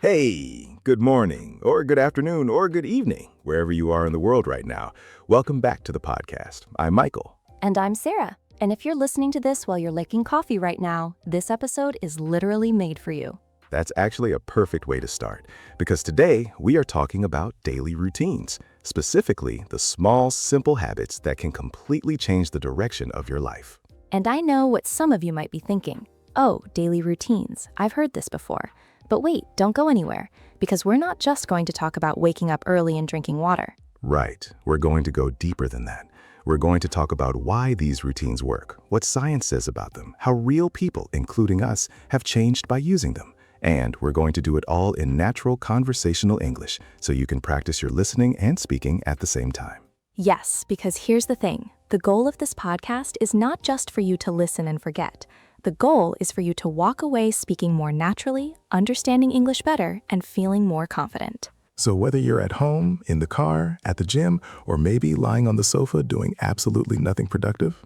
Hey, good morning, or good afternoon, or good evening, wherever you are in the world right now. Welcome back to the podcast. I'm Michael. And I'm Sarah. And if you're listening to this while you're licking coffee right now, this episode is literally made for you. That's actually a perfect way to start, because today we are talking about daily routines, specifically the small, simple habits that can completely change the direction of your life. And I know what some of you might be thinking. Oh, daily routines. I've heard this before. But wait, don't go anywhere, because we're not just going to talk about waking up early and drinking water. Right, we're going to go deeper than that. We're going to talk about why these routines work, what science says about them, how real people, including us, have changed by using them. And we're going to do it all in natural conversational English, so you can practice your listening and speaking at the same time. Yes, because here's the thing. The goal of this podcast is not just for you to listen and forget. The goal is for you to walk away speaking more naturally, understanding English better, and feeling more confident. So whether you're at home, in the car, at the gym, or maybe lying on the sofa doing absolutely nothing productive,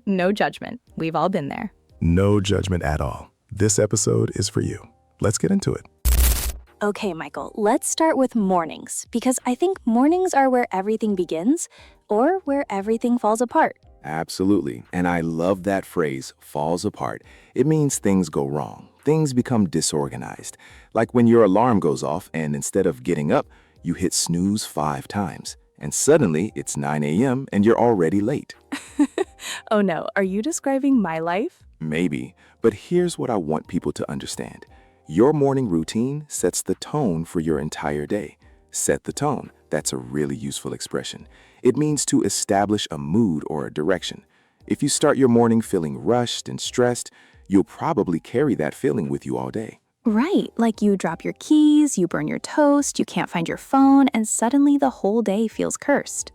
No judgment. We've all been there. no judgment at all. This episode is for you. Let's get into it. Okay, Michael, let's start with mornings, because I think mornings are where everything begins or where everything falls apart. Absolutely. And I love that phrase, falls apart. It means things go wrong. Things become disorganized. Like when your alarm goes off and instead of getting up, you hit snooze 5 times. And suddenly it's 9 a.m. and you're already late. Oh no, are you describing my life? Maybe. But here's what I want people to understand. Your morning routine sets the tone for your entire day. Set the tone. That's a really useful expression. It means to establish a mood or a direction. If you start your morning feeling rushed and stressed, you'll probably carry that feeling with you all day. Right, like you drop your keys, you burn your toast, you can't find your phone, and suddenly the whole day feels cursed.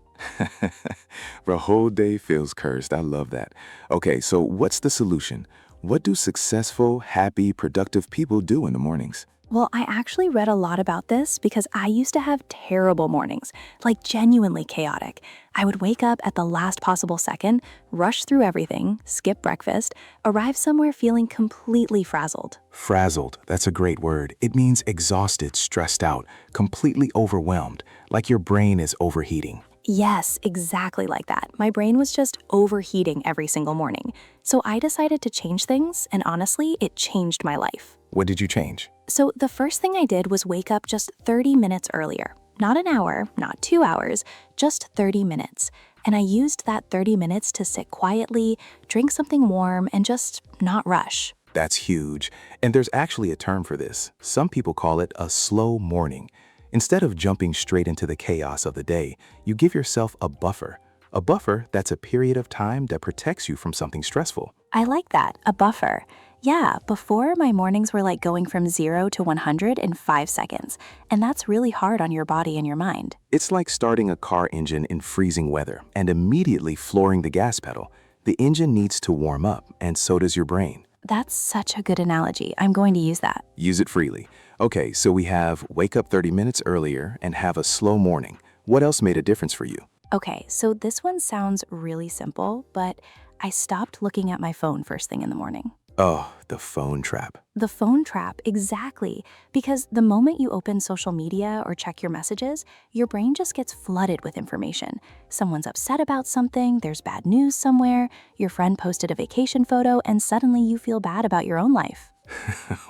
The whole day feels cursed. I love that. Okay, so what's the solution? What do successful, happy, productive people do in the mornings? Well, I actually read a lot about this because I used to have terrible mornings, like genuinely chaotic. I would wake up at the last possible second, rush through everything, skip breakfast, arrive somewhere feeling completely frazzled. Frazzled, that's a great word. It means exhausted, stressed out, completely overwhelmed, like your brain is overheating. Yes, exactly like that. My brain was just overheating every single morning. So I decided to change things, and honestly, it changed my life. What did you change? So the first thing I did was wake up just 30 minutes earlier. Not an hour, not 2 hours, just 30 minutes. And I used that 30 minutes to sit quietly, drink something warm, and just not rush. That's huge. And there's actually a term for this. Some people call it a slow morning. Instead of jumping straight into the chaos of the day, you give yourself a buffer. A buffer that's a period of time that protects you from something stressful. I like that, a buffer. Yeah, before my mornings were like going from 0 to 100 in 5 seconds. And that's really hard on your body and your mind. It's like starting a car engine in freezing weather and immediately flooring the gas pedal. The engine needs to warm up, and so does your brain. That's such a good analogy. I'm going to use that. Use it freely. Okay, so we have wake up 30 minutes earlier and have a slow morning. What else made a difference for you? Okay, so this one sounds really simple, but I stopped looking at my phone first thing in the morning. Oh, the phone trap. The phone trap, exactly. Because the moment you open social media or check your messages, your brain just gets flooded with information. Someone's upset about something, there's bad news somewhere, your friend posted a vacation photo, and suddenly you feel bad about your own life.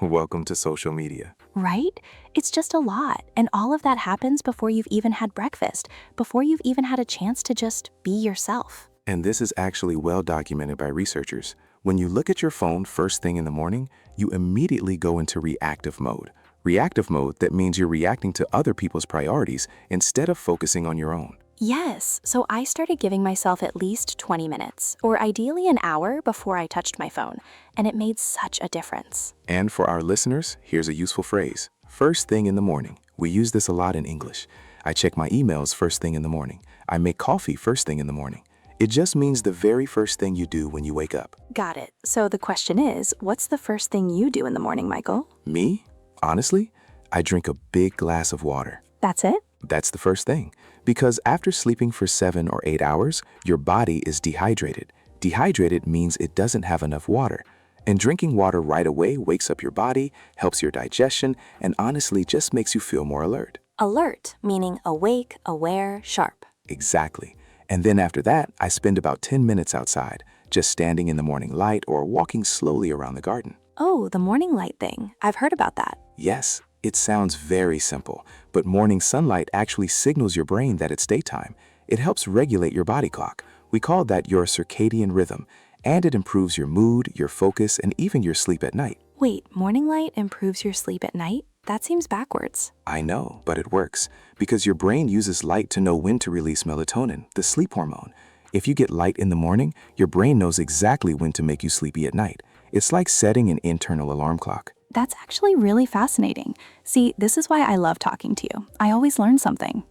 Welcome to social media. Right? It's just a lot. And all of that happens before you've even had breakfast, before you've even had a chance to just be yourself. And this is actually well documented by researchers. When you look at your phone first thing in the morning, you immediately go into reactive mode. Reactive mode, that means you're reacting to other people's priorities instead of focusing on your own. Yes, so I started giving myself at least 20 minutes, or ideally an hour before I touched my phone, and it made such a difference. And for our listeners, here's a useful phrase. First thing in the morning. We use this a lot in English. I check my emails first thing in the morning. I make coffee first thing in the morning. It just means the very first thing you do when you wake up. Got it. So the question is, what's the first thing you do in the morning, Michael? Me? Honestly, I drink a big glass of water. That's it? That's the first thing. Because after sleeping for 7 or 8 hours, your body is dehydrated. Dehydrated means it doesn't have enough water. And drinking water right away wakes up your body, helps your digestion, and honestly just makes you feel more alert. Alert, meaning awake, aware, sharp. Exactly. And then after that, I spend about 10 minutes outside, just standing in the morning light or walking slowly around the garden. Oh, the morning light thing. I've heard about that. Yes, it sounds very simple, but morning sunlight actually signals your brain that it's daytime. It helps regulate your body clock. We call that your circadian rhythm, and it improves your mood, your focus, and even your sleep at night. Wait, morning light improves your sleep at night? That seems backwards. I know, but it works, because your brain uses light to know when to release melatonin, the sleep hormone. If you get light in the morning, your brain knows exactly when to make you sleepy at night. It's like setting an internal alarm clock. That's actually really fascinating. See, this is why I love talking to you. I always learn something.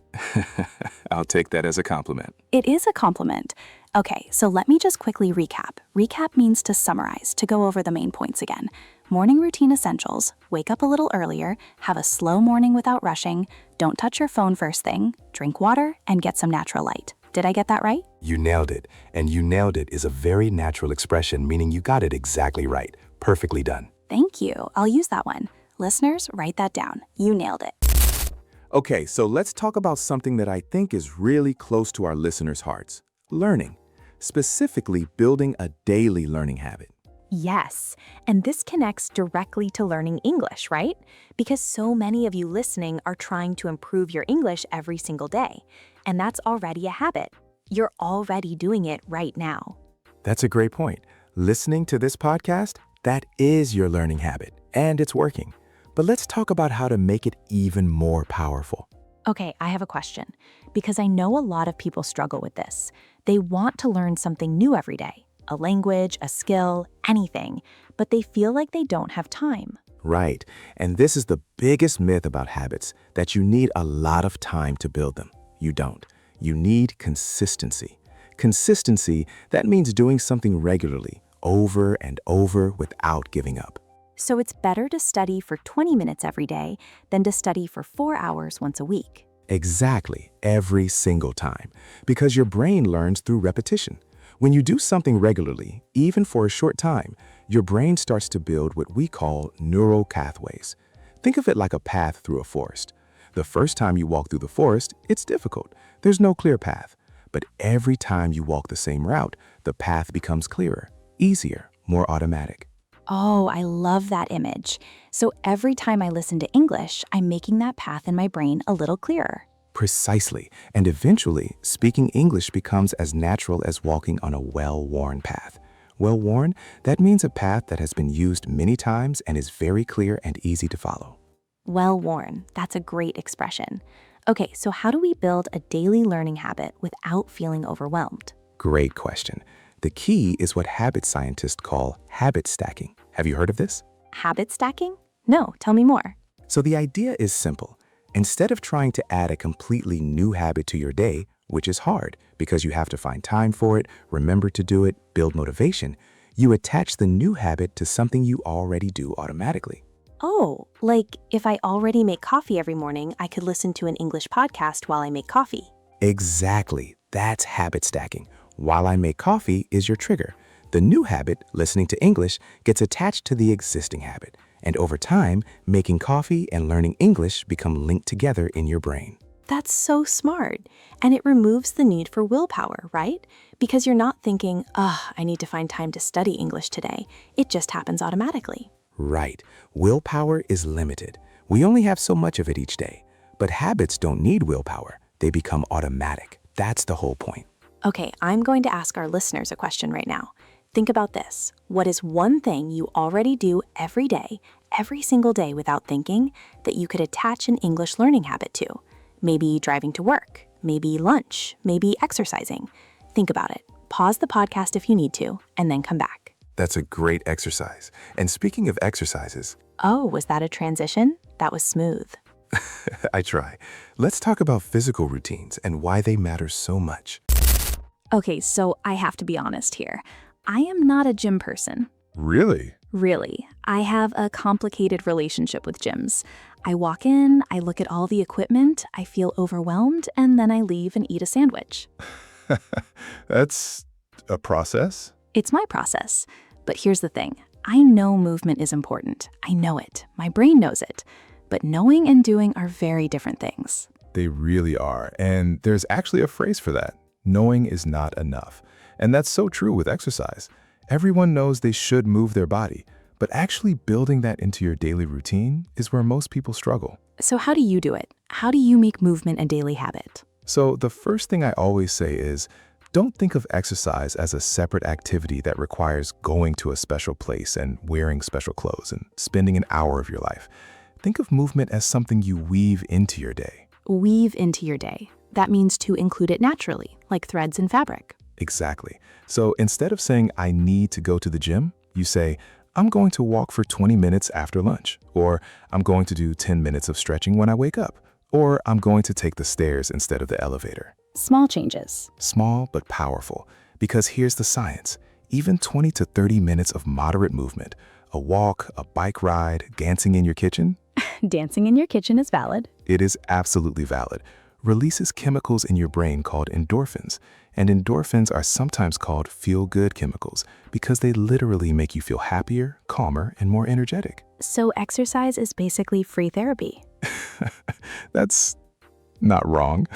I'll take that as a compliment. It is a compliment. Okay, so let me just quickly recap. Recap means to summarize, to go over the main points again. Morning routine essentials: wake up a little earlier, have a slow morning without rushing, don't touch your phone first thing, drink water, and get some natural light. Did I get that right? You nailed it. And you nailed it is a very natural expression, meaning you got it exactly right. Perfectly done. Thank you. I'll use that one. Listeners, write that down. You nailed it. Okay, so let's talk about something that I think is really close to our listeners' hearts: learning. Specifically, building a daily learning habit. Yes, and this connects directly to learning English, right? Because so many of you listening are trying to improve your English every single day, and that's already a habit. You're already doing it right now. That's a great point. Listening to this podcast, that is your learning habit, and it's working. But let's talk about how to make it even more powerful. Okay, I have a question, because I know a lot of people struggle with this. They want to learn something new every day, a language, a skill, anything, but they feel like they don't have time. Right. And this is the biggest myth about habits, that you need a lot of time to build them. You don't. You need consistency. Consistency, that means doing something regularly, over and over without giving up. So it's better to study for 20 minutes every day than to study for 4 hours once a week. Exactly, every single time. Because your brain learns through repetition. When you do something regularly, even for a short time, your brain starts to build what we call neural pathways. Think of it like a path through a forest. The first time you walk through the forest, it's difficult. There's no clear path. But every time you walk the same route, the path becomes clearer, easier, more automatic. Oh, I love that image. So every time I listen to English, I'm making that path in my brain a little clearer. Precisely. And eventually, speaking English becomes as natural as walking on a well-worn path. Well-worn, that means a path that has been used many times and is very clear and easy to follow. Well worn. That's a great expression. Okay, so how do we build a daily learning habit without feeling overwhelmed? Great question. The key is what habit scientists call habit stacking. Have you heard of this? Habit stacking? No, tell me more. So the idea is simple. Instead of trying to add a completely new habit to your day, which is hard because you have to find time for it, remember to do it, build motivation, you attach the new habit to something you already do automatically. Oh, like if I already make coffee every morning, I could listen to an English podcast while I make coffee. Exactly. That's habit stacking. While I make coffee is your trigger. The new habit, listening to English, gets attached to the existing habit. And over time, making coffee and learning English become linked together in your brain. That's so smart. And it removes the need for willpower, right? Because you're not thinking, I need to find time to study English today. It just happens automatically. Right. Willpower is limited. We only have so much of it each day. But habits don't need willpower. They become automatic. That's the whole point. Okay, I'm going to ask our listeners a question right now. Think about this. What is one thing you already do every day, every single day without thinking, that you could attach an English learning habit to? Maybe driving to work, maybe lunch, maybe exercising. Think about it. Pause the podcast if you need to, and then come back. That's a great exercise. And speaking of exercises, Oh, was that a transition? That was smooth. I try. Let's talk about physical routines and why they matter so much. Okay, so I have to be honest here. I am not a gym person. Really? Really. I have a complicated relationship with gyms. I walk in, I look at all the equipment, I feel overwhelmed, and then I leave and eat a sandwich. That's a process? It's my process. But here's the thing. I know movement is important. I know it. My brain knows it. But knowing and doing are very different things. They really are, and there's actually a phrase for that. Knowing is not enough. And that's so true with exercise. Everyone knows they should move their body, but actually building that into your daily routine is where most people struggle. So how do you do it? How do you make movement a daily habit? So the first thing I always say is, don't think of exercise as a separate activity that requires going to a special place and wearing special clothes and spending an hour of your life. Think of movement as something you weave into your day. Weave into your day. That means to include it naturally, like threads in fabric. Exactly. So instead of saying, I need to go to the gym, you say, I'm going to walk for 20 minutes after lunch, or I'm going to do 10 minutes of stretching when I wake up, or I'm going to take the stairs instead of the elevator. Small changes. Small but powerful, because here's the science. Even 20 to 30 minutes of moderate movement, a walk, a bike ride, dancing in your kitchen, Dancing in your kitchen is valid. it is absolutely valid, releases chemicals in your brain called endorphins. And endorphins are sometimes called feel-good chemicals because they literally make you feel happier, calmer, and more energetic. So exercise is basically free therapy. That's not wrong.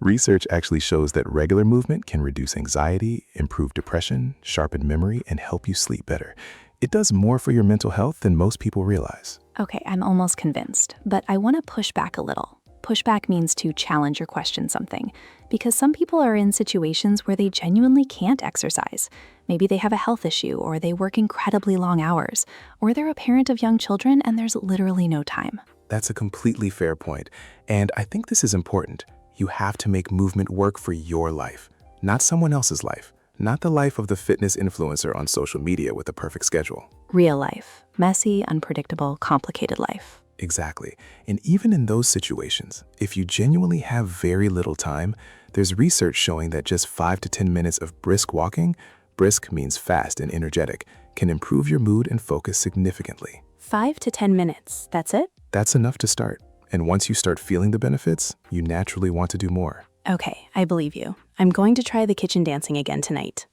Research actually shows that regular movement can reduce anxiety, improve depression, sharpen memory, and help you sleep better. It does more for your mental health than most people realize. Okay, I'm almost convinced, but I want to push back a little. Pushback means to challenge or question something, because some people are in situations where they genuinely can't exercise. Maybe they have a health issue, or they work incredibly long hours, or they're a parent of young children and there's literally no time. That's a completely fair point. And I think this is important. You have to make movement work for your life, not someone else's life, not the life of the fitness influencer on social media with a perfect schedule. Real life. Messy, unpredictable, complicated life. Exactly. And even in those situations, if you genuinely have very little time, there's research showing that just 5 to 10 minutes of brisk walking, brisk means fast and energetic, can improve your mood and focus significantly. 5 to 10 minutes, that's it? That's enough to start. And once you start feeling the benefits, you naturally want to do more. Okay, I believe you. I'm going to try the kitchen dancing again tonight.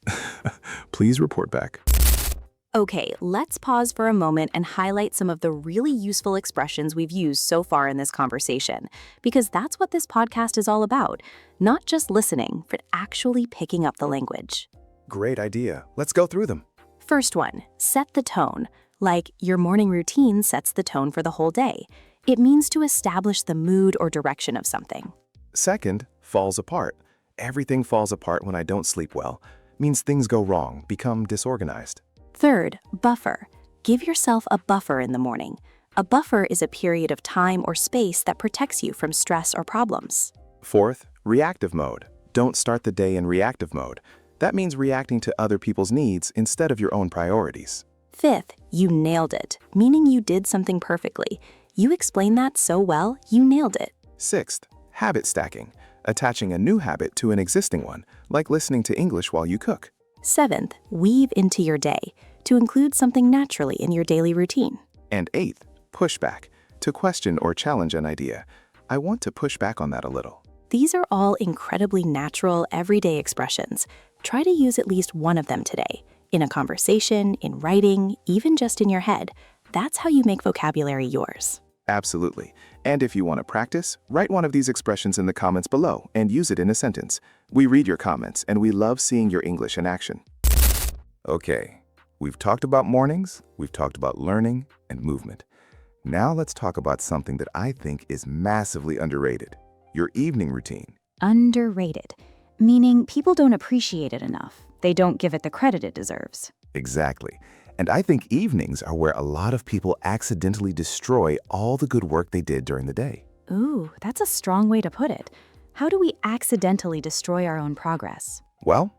Please report back. Okay, let's pause for a moment and highlight some of the really useful expressions we've used so far in this conversation, because that's what this podcast is all about. Not just listening, but actually picking up the language. Great idea. Let's go through them. First one, set the tone. Like, your morning routine sets the tone for the whole day. It means to establish the mood or direction of something. Second, falls apart. Everything falls apart when I don't sleep well. Means things go wrong, become disorganized. Third, buffer. Give yourself a buffer in the morning. A buffer is a period of time or space that protects you from stress or problems. Fourth, reactive mode. Don't start the day in reactive mode. That means reacting to other people's needs instead of your own priorities. Fifth, you nailed it, meaning you did something perfectly. You explained that so well, you nailed it. Sixth, habit stacking. Attaching a new habit to an existing one, like listening to English while you cook. Seventh, weave into your day, to include something naturally in your daily routine. And eighth, pushback. To question or challenge an idea. I want to push back on that a little. These are all incredibly natural, everyday expressions. Try to use at least one of them today. In a conversation, in writing, even just in your head. That's how you make vocabulary yours. Absolutely. And if you want to practice, write one of these expressions in the comments below and use it in a sentence. We read your comments and we love seeing your English in action. Okay, we've talked about mornings, we've talked about learning and movement. Now let's talk about something that I think is massively underrated, your evening routine. Underrated, meaning people don't appreciate it enough. They don't give it the credit it deserves. Exactly. And I think evenings are where a lot of people accidentally destroy all the good work they did during the day. Ooh, that's a strong way to put it. How do we accidentally destroy our own progress? Well,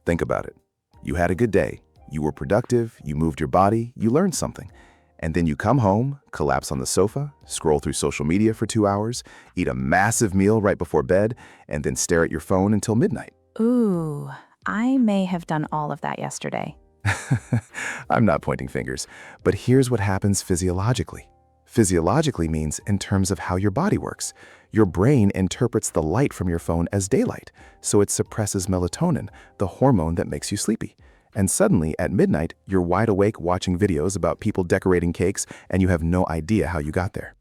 think about it. You had a good day. You were productive, you moved your body, you learned something. And then you come home, collapse on the sofa, scroll through social media for 2 hours, eat a massive meal right before bed, and then stare at your phone until midnight. Ooh, I may have done all of that yesterday. I'm not pointing fingers, but here's what happens physiologically. Physiologically means in terms of how your body works. Your brain interprets the light from your phone as daylight, so it suppresses melatonin, the hormone that makes you sleepy. And suddenly, at midnight, you're wide awake watching videos about people decorating cakes and you have no idea how you got there.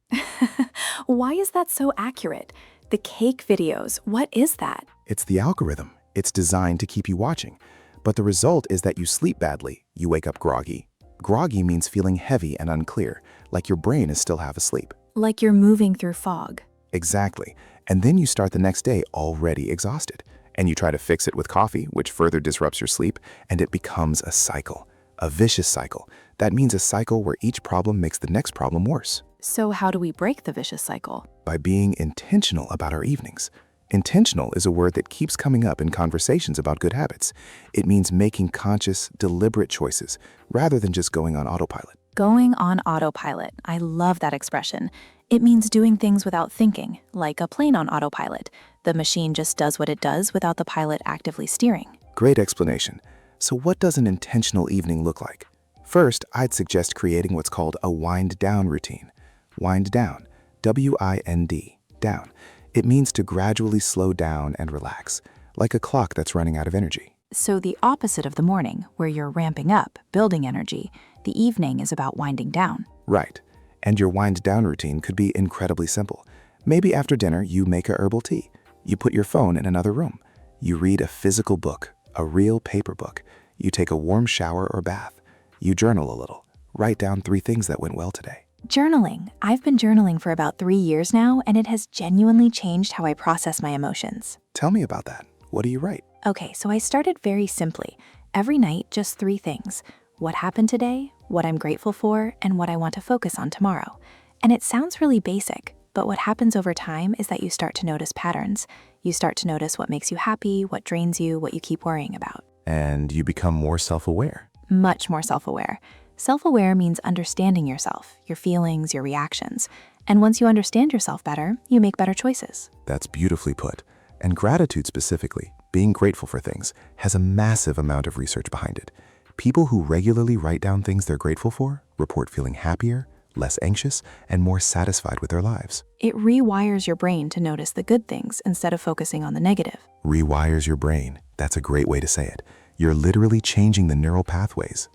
Why is that so accurate? The cake videos, what is that? It's the algorithm. It's designed to keep you watching. But the result is that you sleep badly. You wake up groggy. Groggy means feeling heavy and unclear, like your brain is still half asleep. Like you're moving through fog. Exactly. And then you start the next day already exhausted. And you try to fix it with coffee, which further disrupts your sleep, and it becomes a cycle. A vicious cycle. That means a cycle where each problem makes the next problem worse. So how do we break the vicious cycle? By being intentional about our evenings. Intentional is a word that keeps coming up in conversations about good habits. It means making conscious, deliberate choices, rather than just going on autopilot. Going on autopilot. I love that expression. It means doing things without thinking, like a plane on autopilot. The machine just does what it does without the pilot actively steering. Great explanation. So what does an intentional evening look like? First, I'd suggest creating what's called a wind-down routine. Wind down, W-I-N-D, down. It means to gradually slow down and relax, like a clock that's running out of energy. So the opposite of the morning, where you're ramping up, building energy, the evening is about winding down. Right. And your wind-down routine could be incredibly simple. Maybe after dinner, you make a herbal tea. You put your phone in another room. You read a physical book, a real paper book. You take a warm shower or bath. You journal a little. Write down 3 things that went well today. Journaling. I've been journaling for about 3 years now, and it has genuinely changed how I process my emotions. Tell me about that. What do you write? Okay, so I started very simply. Every night, just 3 things. What happened today, what I'm grateful for, and what I want to focus on tomorrow. And it sounds really basic, but what happens over time is that you start to notice patterns. You start to notice what makes you happy, what drains you, what you keep worrying about. And you become more self-aware. Much more self-aware. Self-aware means understanding yourself, your feelings, your reactions. And once you understand yourself better, you make better choices. That's beautifully put. And gratitude specifically, being grateful for things, has a massive amount of research behind it. People who regularly write down things they're grateful for report feeling happier, less anxious, and more satisfied with their lives. It rewires your brain to notice the good things instead of focusing on the negative. Rewires your brain. That's a great way to say it. You're literally changing the neural pathways,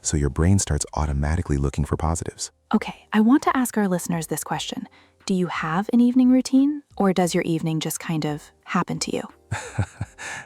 so your brain starts automatically looking for positives. Okay, I want to ask our listeners this question. Do you have an evening routine, or does your evening just kind of happen to you?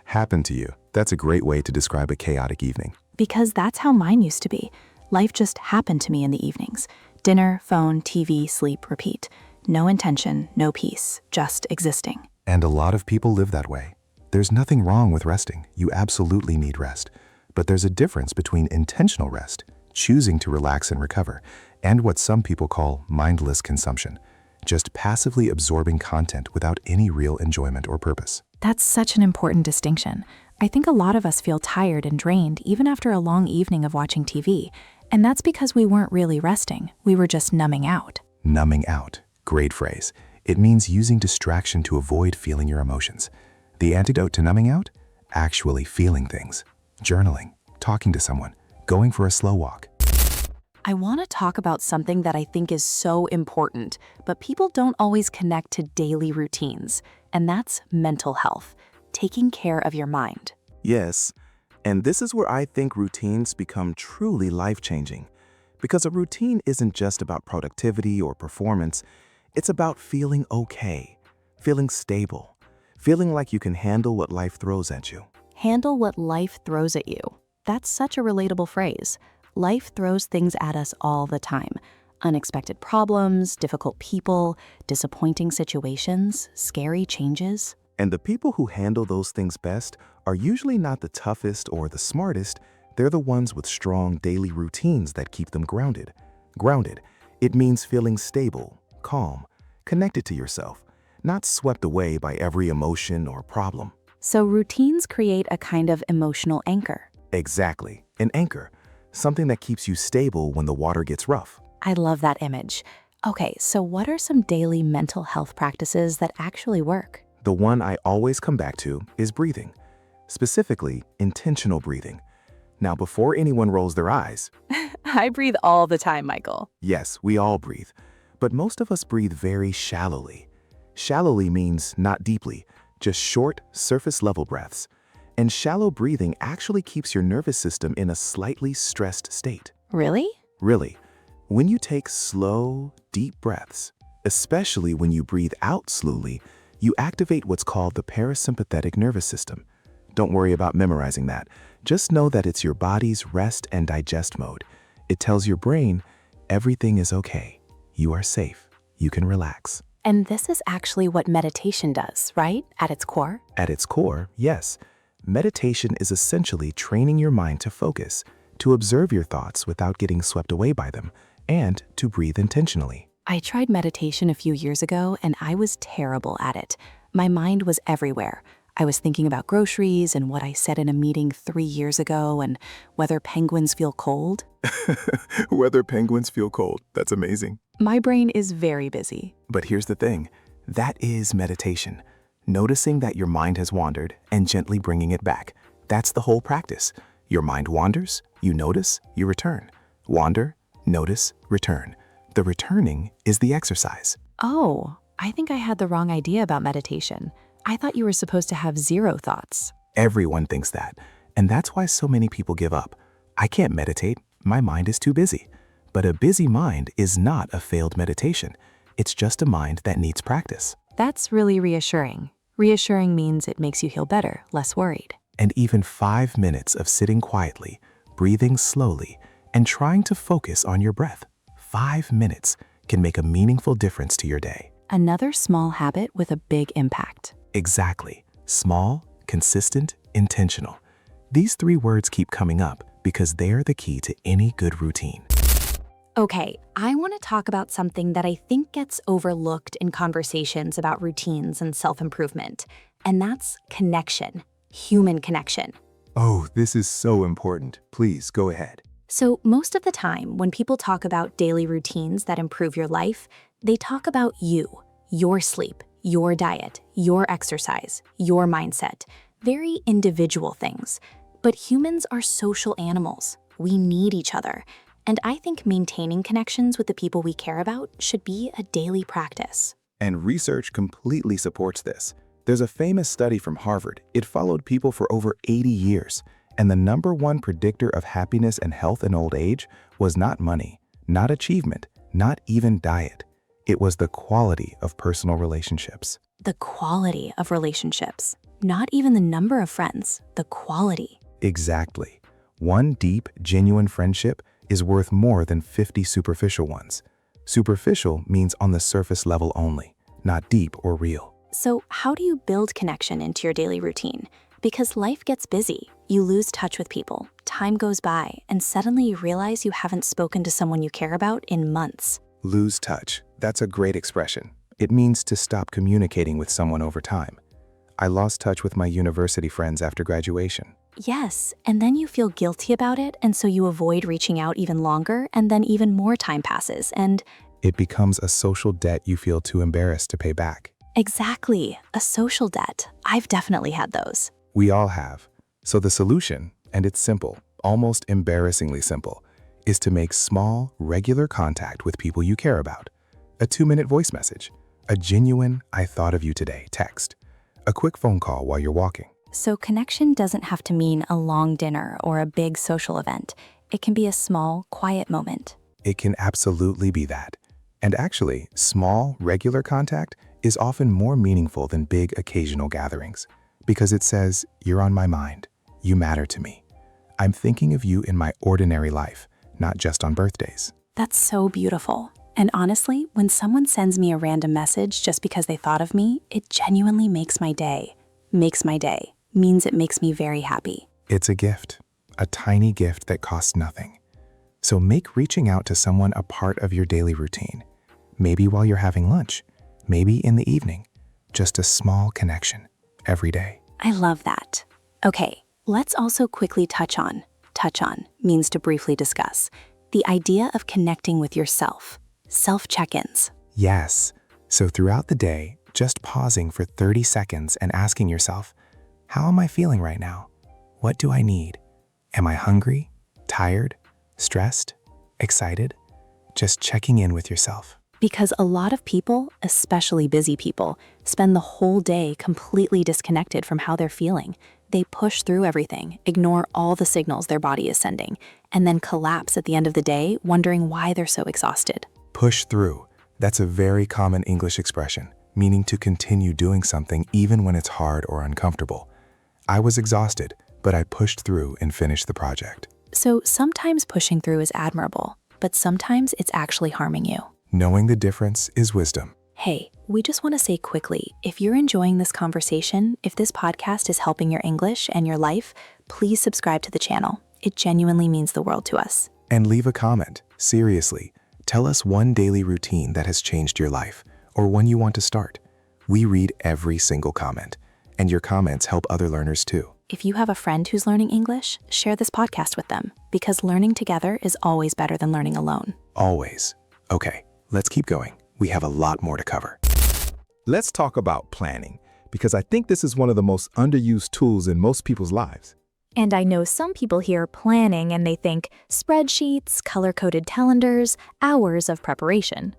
Happen to you. That's a great way to describe a chaotic evening. Because that's how mine used to be. Life just happened to me in the evenings. Dinner, phone, TV, sleep, repeat. No intention, no peace, just existing. And a lot of people live that way. There's nothing wrong with resting. You absolutely need rest. But there's a difference between intentional rest, choosing to relax and recover, and what some people call mindless consumption, just passively absorbing content without any real enjoyment or purpose. That's such an important distinction. I think a lot of us feel tired and drained even after a long evening of watching TV, and that's because we weren't really resting. We were just numbing out. Numbing out. Great phrase. It means using distraction to avoid feeling your emotions. The antidote to numbing out? Actually feeling things. Journaling, talking to someone, going for a slow walk. I want to talk about something that I think is so important, but people don't always connect to daily routines, and that's mental health, taking care of your mind. Yes, and this is where I think routines become truly life-changing. Because a routine isn't just about productivity or performance, it's about feeling okay, feeling stable, feeling like you can handle what life throws at you. Handle what life throws at you. That's such a relatable phrase. Life throws things at us all the time. Unexpected problems, difficult people, disappointing situations, scary changes. And the people who handle those things best are usually not the toughest or the smartest. They're the ones with strong daily routines that keep them grounded. Grounded, it means feeling stable, calm, connected to yourself, not swept away by every emotion or problem. So routines create a kind of emotional anchor. Exactly, an anchor, something that keeps you stable when the water gets rough. I love that image. Okay, so what are some daily mental health practices that actually work? The one I always come back to is breathing, specifically intentional breathing. Now, before anyone rolls their eyes, I breathe all the time, Michael. yes, we all breathe, but most of us breathe very shallowly. Shallowly means not deeply, just short, surface-level breaths. And shallow breathing actually keeps your nervous system in a slightly stressed state. Really? Really, when you take slow, deep breaths, especially when you breathe out slowly, you activate what's called the parasympathetic nervous system. Don't worry about memorizing that. Just know that it's your body's rest and digest mode. It tells your brain, everything is okay. You are safe. You can relax. And this is actually what meditation does, right? At its core? At its core, yes. Meditation is essentially training your mind to focus, to observe your thoughts without getting swept away by them, and to breathe intentionally. I tried meditation a few years ago and I was terrible at it. My mind was everywhere. I was thinking about groceries and what I said in a meeting 3 years ago and whether penguins feel cold. Whether penguins feel cold, that's amazing. My brain is very busy. But here's the thing, that is meditation. Noticing that your mind has wandered and gently bringing it back. That's the whole practice. Your mind wanders, you notice, you return. Wander, notice, return. The returning is the exercise. Oh, I think I had the wrong idea about meditation. I thought you were supposed to have 0 thoughts. Everyone thinks that, and that's why so many people give up. I can't meditate, my mind is too busy. But a busy mind is not a failed meditation. It's just a mind that needs practice. That's really reassuring. Reassuring means it makes you feel better, less worried. And even 5 minutes of sitting quietly, breathing slowly, and trying to focus on your breath. 5 minutes can make a meaningful difference to your day. Another small habit with a big impact. Exactly. Small, consistent, intentional. These 3 words keep coming up because they're the key to any good routine. Okay, I want to talk about something that I think gets overlooked in conversations about routines and self-improvement, and that's connection, human connection. Oh, this is so important. Please go ahead. So most of the time, when people talk about daily routines that improve your life, they talk about you, your sleep, your diet, your exercise, your mindset, very individual things. But humans are social animals. We need each other. And I think maintaining connections with the people we care about should be a daily practice. And research completely supports this. There's a famous study from Harvard. It followed people for over 80 years. And the #1 predictor of happiness and health in old age was not money, not achievement, not even diet. It was the quality of personal relationships. The quality of relationships, not even the number of friends, the quality. Exactly. One deep, genuine friendship is worth more than 50 superficial ones. Superficial means on the surface level only, not deep or real. So how do you build connection into your daily routine? Because life gets busy, you lose touch with people, time goes by, and suddenly you realize you haven't spoken to someone you care about in months. Lose touch. That's a great expression. It means to stop communicating with someone over time. I lost touch with my university friends after graduation. Yes, and then you feel guilty about it, and so you avoid reaching out even longer, and then even more time passes, and It becomes a social debt you feel too embarrassed to pay back. exactly, a social debt. I've definitely had those. We all have. So the solution, and it's simple, almost embarrassingly simple, is to make small, regular contact with people you care about. A 2-minute voice message, a genuine "I thought of you today" text, a quick phone call while you're walking. So connection doesn't have to mean a long dinner or a big social event. It can be a small, quiet moment. It can absolutely be that. And actually, small, regular contact is often more meaningful than big occasional gatherings because it says, "You're on my mind. You matter to me. I'm thinking of you in my ordinary life, not just on birthdays." That's so beautiful. And honestly, when someone sends me a random message just because they thought of me, it genuinely makes my day. Makes my day. Means it makes me very happy. It's a gift, a tiny gift that costs nothing. So make reaching out to someone a part of your daily routine. Maybe while you're having lunch, maybe in the evening. Just a small connection every day. I love that. Okay, let's also quickly touch on means to briefly discuss, the idea of connecting with yourself. Self-check-ins. Yes. So throughout the day, just pausing for 30 seconds and asking yourself, how am I feeling right now? What do I need? Am I hungry, tired, stressed, excited? Just checking in with yourself. Because a lot of people, especially busy people, spend the whole day completely disconnected from how they're feeling. They push through everything, ignore all the signals their body is sending, and then collapse at the end of the day, wondering why they're so exhausted. Push through. That's a very common English expression, meaning to continue doing something even when it's hard or uncomfortable. I was exhausted, but I pushed through and finished the project. So sometimes pushing through is admirable, but sometimes it's actually harming you. Knowing the difference is wisdom. Hey, we just want to say quickly, if you're enjoying this conversation, if this podcast is helping your English and your life, please subscribe to the channel. It genuinely means the world to us. And leave a comment. Seriously, tell us one daily routine that has changed your life, or one you want to start. We read every single comment, and your comments help other learners too. If you have a friend who's learning English, share this podcast with them, because learning together is always better than learning alone. Always. Okay, let's keep going. We have a lot more to cover. Let's talk about planning, because I think this is one of the most underused tools in most people's lives. And I know some people hear planning and they think spreadsheets, color-coded calendars, hours of preparation.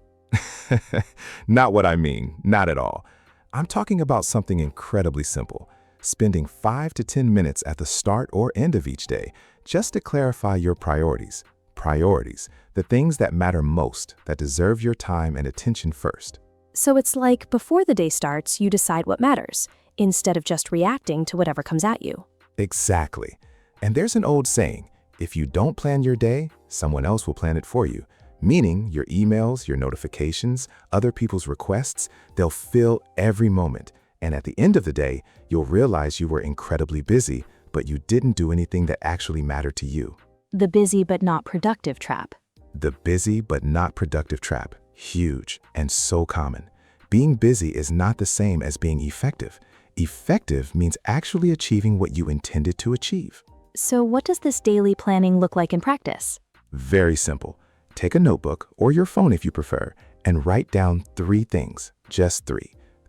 Not what I mean, not at all. I'm talking about something incredibly simple, spending 5 to 10 minutes at the start or end of each day just to clarify your priorities. Priorities, the things that matter most, that deserve your time and attention first. So it's like before the day starts, you decide what matters, instead of just reacting to whatever comes at you. Exactly. And there's an old saying, if you don't plan your day, someone else will plan it for you. Meaning your emails, your notifications, other people's requests, they'll fill every moment. And at the end of the day, you'll realize you were incredibly busy, but you didn't do anything that actually mattered to you. The busy but not productive trap. The busy but not productive trap. Huge and so common. Being busy is not the same as being effective. Effective means actually achieving what you intended to achieve. So what does this daily planning look like in practice? Very simple. Take a notebook or your phone if you prefer and write down 3 things, just 3.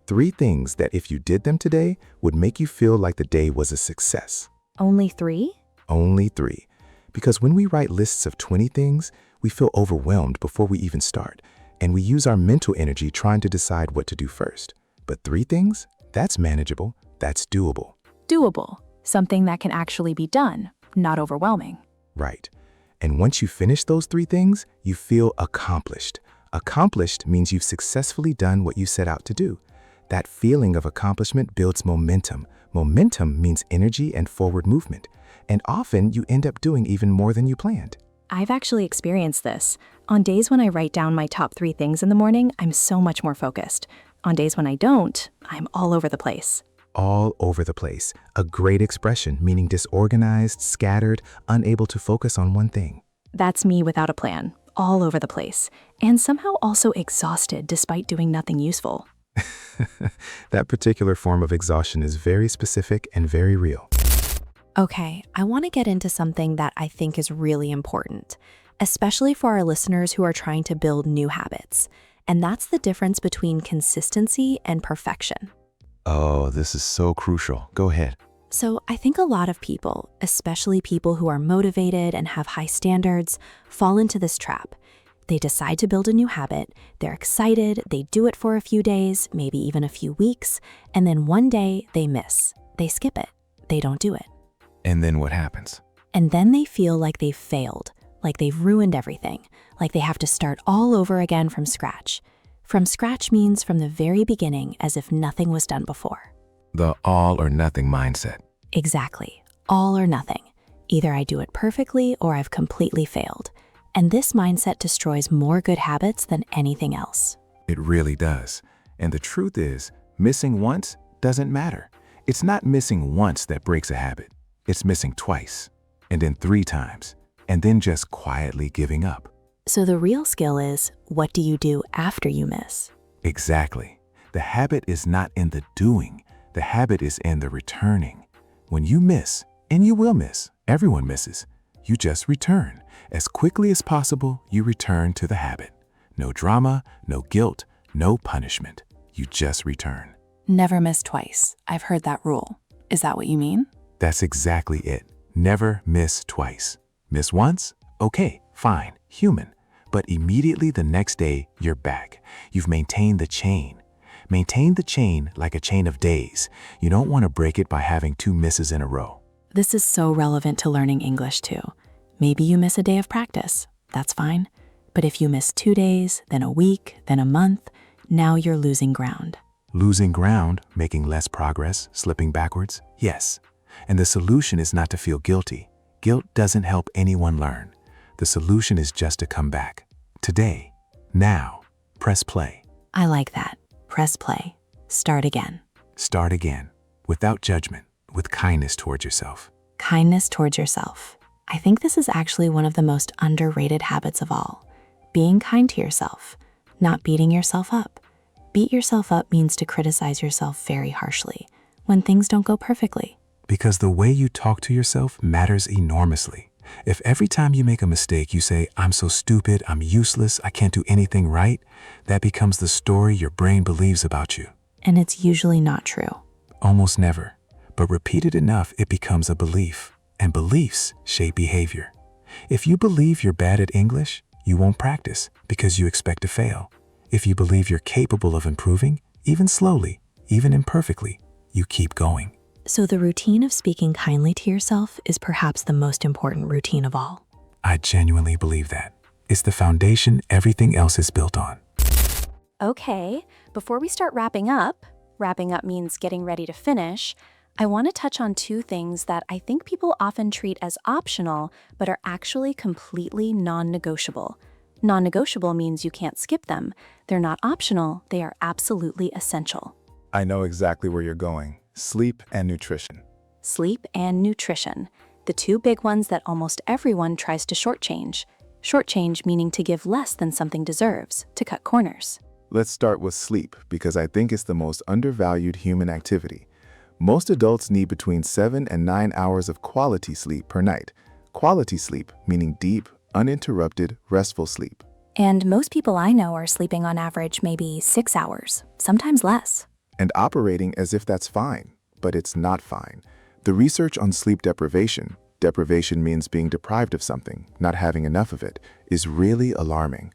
3 things that if you did them today would make you feel like the day was a success. Only 3? Only 3. Because when we write lists of 20 things, we feel overwhelmed before we even start, and we use our mental energy trying to decide what to do first. But 3 things? That's manageable. That's doable. Doable. Something that can actually be done, not overwhelming. Right. And once you finish those 3 things, you feel accomplished. Accomplished means you've successfully done what you set out to do. That feeling of accomplishment builds momentum. Momentum means energy and forward movement. And often you end up doing even more than you planned. I've actually experienced this. On days when I write down my top 3 things in the morning, I'm so much more focused. On days when I don't, I'm all over the place. All over the place. A great expression, meaning disorganized, scattered, unable to focus on one thing. That's me without a plan, all over the place, and somehow also exhausted despite doing nothing useful. That particular form of exhaustion is very specific and very real. Okay, I want to get into something that I think is really important, especially for our listeners who are trying to build new habits. And that's the difference between consistency and perfection. Oh, this is so crucial. Go ahead. So I think a lot of people, especially people who are motivated and have high standards, fall into this trap. They decide to build a new habit, they're excited, they do it for a few days, maybe even a few weeks, and then one day they miss. They skip it. They don't do it. And then what happens? And then they feel like they've failed, like they've ruined everything, like they have to start all over again from scratch. From scratch means from the very beginning, as if nothing was done before. The all or nothing mindset. Exactly. All or nothing. Either I do it perfectly or I've completely failed. And this mindset destroys more good habits than anything else. It really does. And the truth is, missing once doesn't matter. It's not missing once that breaks a habit. It's missing twice, and then 3 times, and then just quietly giving up. So the real skill is, what do you do after you miss? Exactly. The habit is not in the doing. The habit is in the returning. When you miss, and you will miss, everyone misses, you just return. As quickly as possible, you return to the habit. No drama, no guilt, no punishment. You just return. Never miss twice. I've heard that rule. Is that what you mean? That's exactly it. Never miss twice. Miss once? Okay, fine, human. But immediately the next day, you're back. You've maintained the chain. Maintain the chain like a chain of days. You don't want to break it by having 2 misses in a row. This is so relevant to learning English too. Maybe you miss a day of practice. That's fine. But if you miss 2 days, then a week, then a month, now you're losing ground. Losing ground, making less progress, slipping backwards? Yes. And the solution is not to feel guilty. Guilt doesn't help anyone learn. The solution is just to come back. Today. Now. Press play. I like that. Press play. Start again. Start again. Without judgment. With kindness towards yourself. Kindness towards yourself. I think this is actually one of the most underrated habits of all. Being kind to yourself. Not beating yourself up. Beat yourself up means to criticize yourself very harshly when things don't go perfectly. Because the way you talk to yourself matters enormously. If every time you make a mistake you say, "I'm so stupid, I'm useless, I can't do anything right," that becomes the story your brain believes about you. And it's usually not true. Almost never. But repeated enough, it becomes a belief. And beliefs shape behavior. If you believe you're bad at English, you won't practice because you expect to fail. If you believe you're capable of improving, even slowly, even imperfectly, you keep going. So the routine of speaking kindly to yourself is perhaps the most important routine of all. I genuinely believe that. It's the foundation everything else is built on. Okay, before we start wrapping up means getting ready to finish, I want to touch on 2 things that I think people often treat as optional, but are actually completely non-negotiable. Non-negotiable means you can't skip them. They're not optional, they are absolutely essential. I know exactly where you're going. Sleep and nutrition. Sleep and nutrition, the 2 big ones that almost everyone tries to shortchange. Shortchange meaning to give less than something deserves, to cut corners. Let's start with sleep because I think it's the most undervalued human activity. Most adults need between 7 and 9 hours of quality sleep per night. Quality sleep meaning deep, uninterrupted, restful sleep. And most people I know are sleeping on average maybe 6 hours, sometimes less. And operating as if that's fine, but it's not fine. The research on sleep deprivation means being deprived of something, not having enough of it, is really alarming.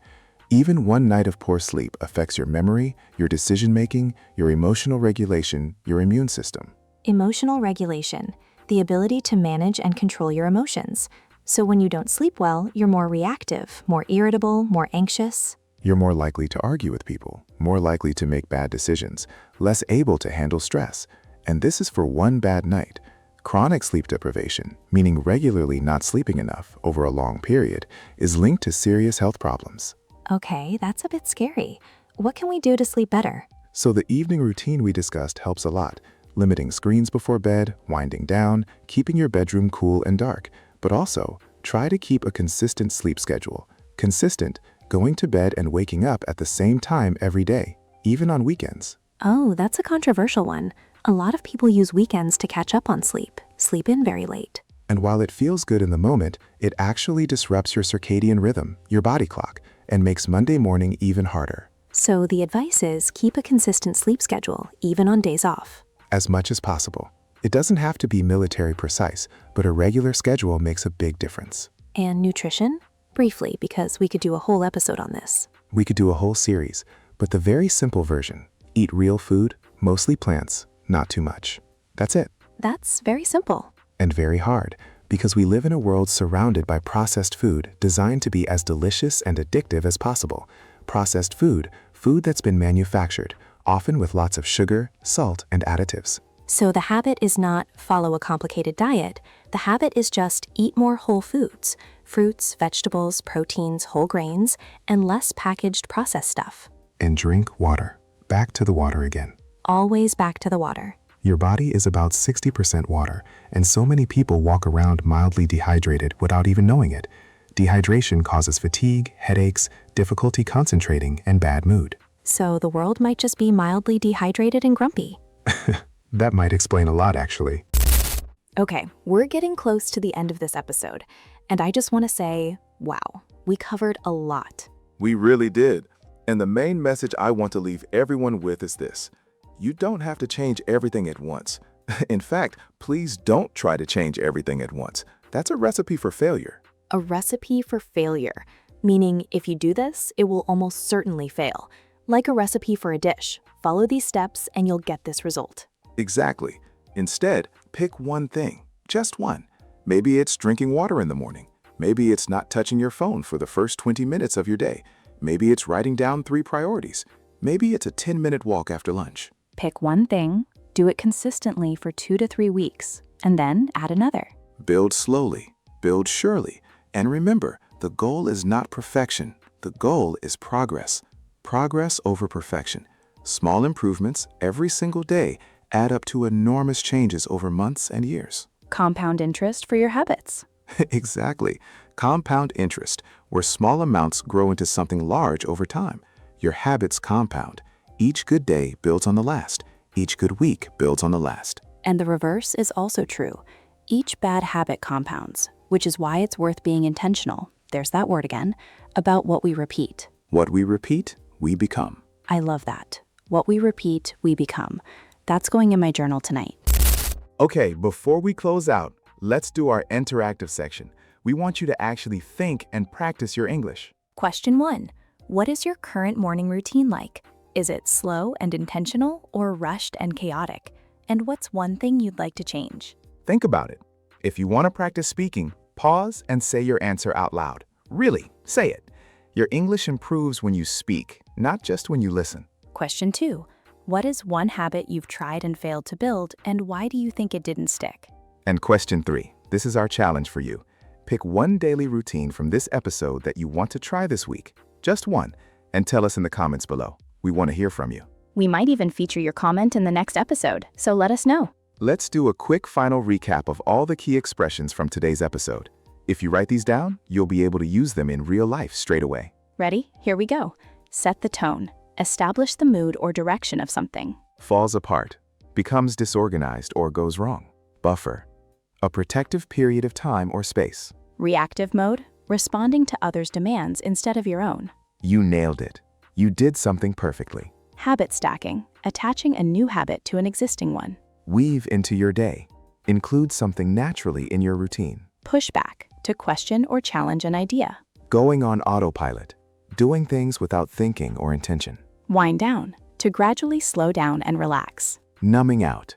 Even one night of poor sleep affects your memory, your decision-making, your emotional regulation, your immune system. Emotional regulation, the ability to manage and control your emotions. So when you don't sleep well, you're more reactive, more irritable, more anxious. You're more likely to argue with people, more likely to make bad decisions, less able to handle stress. And this is for one bad night. Chronic sleep deprivation, meaning regularly not sleeping enough over a long period, is linked to serious health problems. Okay, that's a bit scary. What can we do to sleep better? So the evening routine we discussed helps a lot. Limiting screens before bed, winding down, keeping your bedroom cool and dark. But also, try to keep a consistent sleep schedule. Consistent, going to bed and waking up at the same time every day, even on weekends. Oh, that's a controversial one. A lot of people use weekends to catch up on sleep in very late. And while it feels good in the moment, it actually disrupts your circadian rhythm, your body clock, and makes Monday morning even harder. So the advice is keep a consistent sleep schedule, even on days off. As much as possible. It doesn't have to be military precise, but a regular schedule makes a big difference. And nutrition? Briefly, because we could do a whole episode on this. We could do a whole series, but the very simple version. Eat real food, mostly plants, not too much. That's it. That's very simple. And very hard, because we live in a world surrounded by processed food designed to be as delicious and addictive as possible. Processed food that's been manufactured, often with lots of sugar, salt, and additives. So the habit is not follow a complicated diet. The habit is just eat more whole foods, fruits, vegetables, proteins, whole grains, and less packaged processed stuff. And drink water. Back to the water again. Always back to the water. Your body is about 60% water, and so many people walk around mildly dehydrated without even knowing it. Dehydration causes fatigue, headaches, difficulty concentrating, and bad mood. So the world might just be mildly dehydrated and grumpy. That might explain a lot, actually. Okay, we're getting close to the end of this episode, and I just want to say, wow, we covered a lot. We really did. And the main message I want to leave everyone with is this. You don't have to change everything at once. In fact, please don't try to change everything at once. That's a recipe for failure. A recipe for failure, meaning if you do this, it will almost certainly fail. Like a recipe for a dish. Follow these steps and you'll get this result. Exactly. Instead, pick one thing, just one. Maybe it's drinking water in the morning. Maybe it's not touching your phone for the first 20 minutes of your day. Maybe it's writing down 3 priorities. Maybe it's a 10-minute walk after lunch. Pick one thing, do it consistently for 2 to 3 weeks, and then add another. Build slowly, build surely, and remember, the goal is not perfection. The goal is progress. Progress over perfection. Small improvements every single day add up to enormous changes over months and years. Compound interest for your habits. Exactly. Compound interest, where small amounts grow into something large over time. Your habits compound. Each good day builds on the last. Each good week builds on the last. And the reverse is also true. Each bad habit compounds, which is why it's worth being intentional, there's that word again, about what we repeat. What we repeat, we become. I love that. What we repeat, we become. That's going in my journal tonight. Okay, before we close out, let's do our interactive section. We want you to actually think and practice your English. Question 1. What is your current morning routine like? Is it slow and intentional or rushed and chaotic? And what's one thing you'd like to change? Think about it. If you want to practice speaking, pause and say your answer out loud. Really, say it. Your English improves when you speak, not just when you listen. Question 2. What is one habit you've tried and failed to build, and why do you think it didn't stick? And question 3. This is our challenge for you. Pick one daily routine from this episode that you want to try this week. Just one, and tell us in the comments below. We want to hear from you. We might even feature your comment in the next episode, so let us know. Let's do a quick final recap of all the key expressions from today's episode. If you write these down, you'll be able to use them in real life straight away. Ready? Here we go. Set the tone. Establish the mood or direction of something. Falls apart, becomes disorganized or goes wrong. Buffer, a protective period of time or space. Reactive mode, responding to others' demands instead of your own. You nailed it. You did something perfectly. Habit stacking, attaching a new habit to an existing one. Weave into your day. Include something naturally in your routine. Pushback, to question or challenge an idea. Going on autopilot, doing things without thinking or intention. Wind down, to gradually slow down and relax. Numbing out,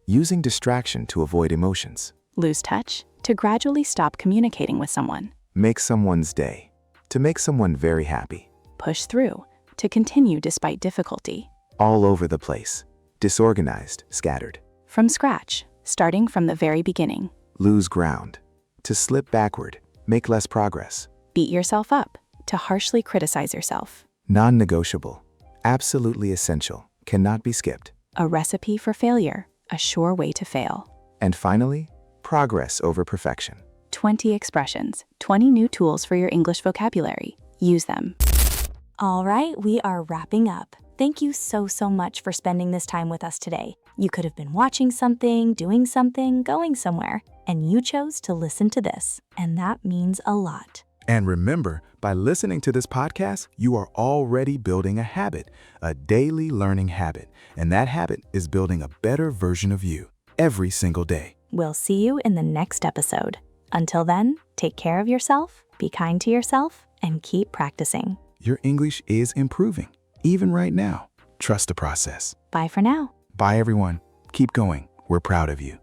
using distraction to avoid emotions. Lose touch, to gradually stop communicating with someone. Make someone's day, to make someone very happy. Push through, to continue despite difficulty. All over the place, disorganized, scattered. From scratch, starting from the very beginning. Lose ground, to slip backward, make less progress. Beat yourself up, to harshly criticize yourself. Non-negotiable, absolutely essential, cannot be skipped. A recipe for failure, a sure way to fail. And finally, progress over perfection. 20 expressions, 20 new tools for your English vocabulary. Use them. All right, we are wrapping up. Thank you so much for spending this time with us today. You could have been watching something, doing something, going somewhere, and you chose to listen to this, and that means a lot. And remember, by listening to this podcast, you are already building a habit, a daily learning habit, and that habit is building a better version of you every single day. We'll see you in the next episode. Until then, take care of yourself, be kind to yourself, and keep practicing. Your English is improving, even right now. Trust the process. Bye for now. Bye, everyone. Keep going. We're proud of you.